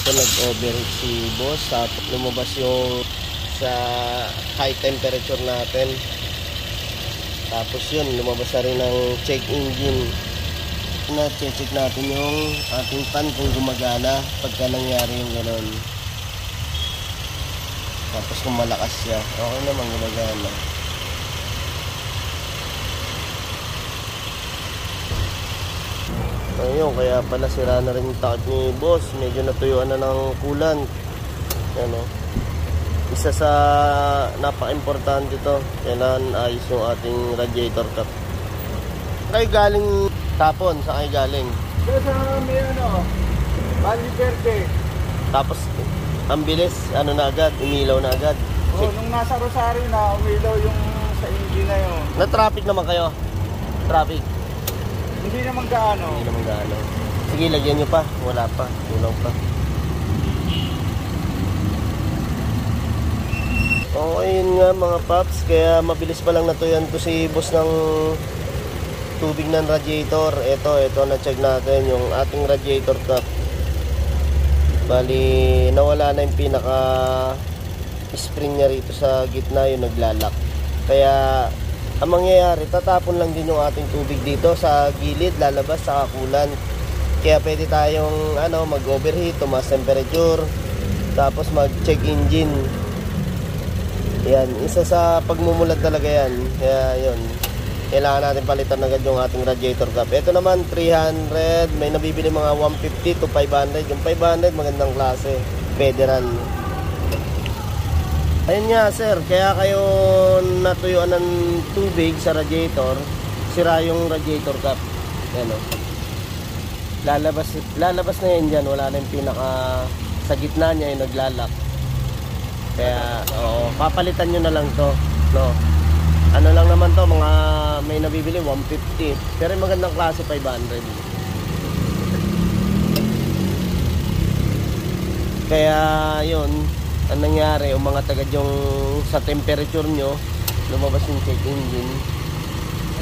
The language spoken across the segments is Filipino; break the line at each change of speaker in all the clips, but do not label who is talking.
Ito nag-overheat si boss, tapos lumabas yung sa high temperature natin. Tapos yun, lumabas na rin ng check engine. Na-check natin yung ating fan kung gumagana pagka nangyari yung gano'n. Tapos kung malakas siya, okay naman gumagana. Ayun, kaya pala sira na rin yung takip ni boss. Medyo natuyuan na ng coolant. Ano, isa sa napaka-importante to, kailangan ayos yung ating radiator cap. Kayo galing tapon, sa kayo galing?
Sa may Bali Verde.
Tapos ang bilis, ano na agad, umilaw na agad.
Oo, nung nasa Rosario na, umilaw yung sa engine na yun.
Na-traffic naman kayo? Traffic?
Hindi naman gaano.
Hindi naman gaano. Sige, lagyan nyo pa. Wala pa. Kulang pa. Okay, yun nga mga paps. Kaya mabilis pa lang natuyan ko si boss ng tubig ng radiator. Ito na-check natin yung ating radiator cap. Bali, nawala na yung pinaka spring niya rito sa gitna, yung naglalak. Kaya ang mangyayari, tatapon lang din yung ating tubig dito sa gilid, lalabas sa coolant. Kaya pwede tayong mag-overheat, tumaas temperature, tapos mag-check engine. Yan, isa sa pagmumulat talaga yan. Kaya yun, kailangan natin palitan agad yung ating radiator cap. Ito naman 300, may nabibili mga 150 to 500. Yung 500 magandang klase, federal. Ayun nga sir, kaya kayo natuyuan ng tubig sa radiator, sira yung radiator cap. Yan o, lalabas na yan dyan, wala na yung pinaka sa gitna niya yung naglalak. Kaya papalitan nyo na lang to, no? Ano lang naman to, mga may nabibili 150, pero magandang klase 500. Kaya yun, ang nangyari, umangat agad yung sa temperature nyo, lumabas yung check engine.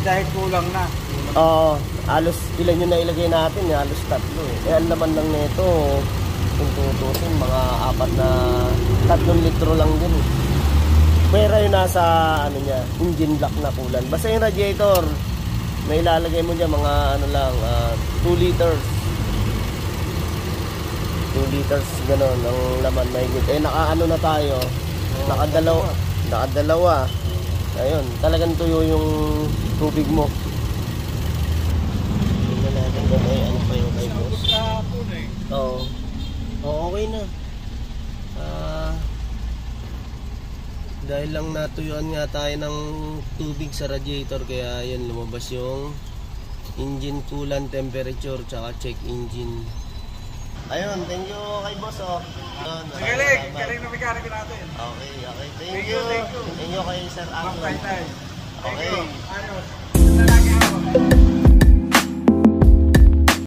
Dahil kulang na.
Oo, halos ilan yung nailagay natin, halos 3 eh. Ang laman lang nito, kung tutusin, mga 3 litro lang din. Pero yung nasa engine block na kulan. Basta yung radiator, may ilalagay mo dyan mga 2 liters. 2 liters gano'n ang laman mahigit. Naka na tayo. Nakadalawa. Ayun, talagang tuyo yung tubig mo. Tingnan natin kung may pa yung kay boss. Oo. Okay na. Dahil lang natuyuan nga tayo ng tubig sa radiator, kaya yun, lumabas yung engine coolant temperature tsaka check engine. Ayun, thank you kay boss
Galing na mekaniko natin.
Okay, thank you. Thank you kay Sir Angelo. Okay.
Ayos. Lalaki ako.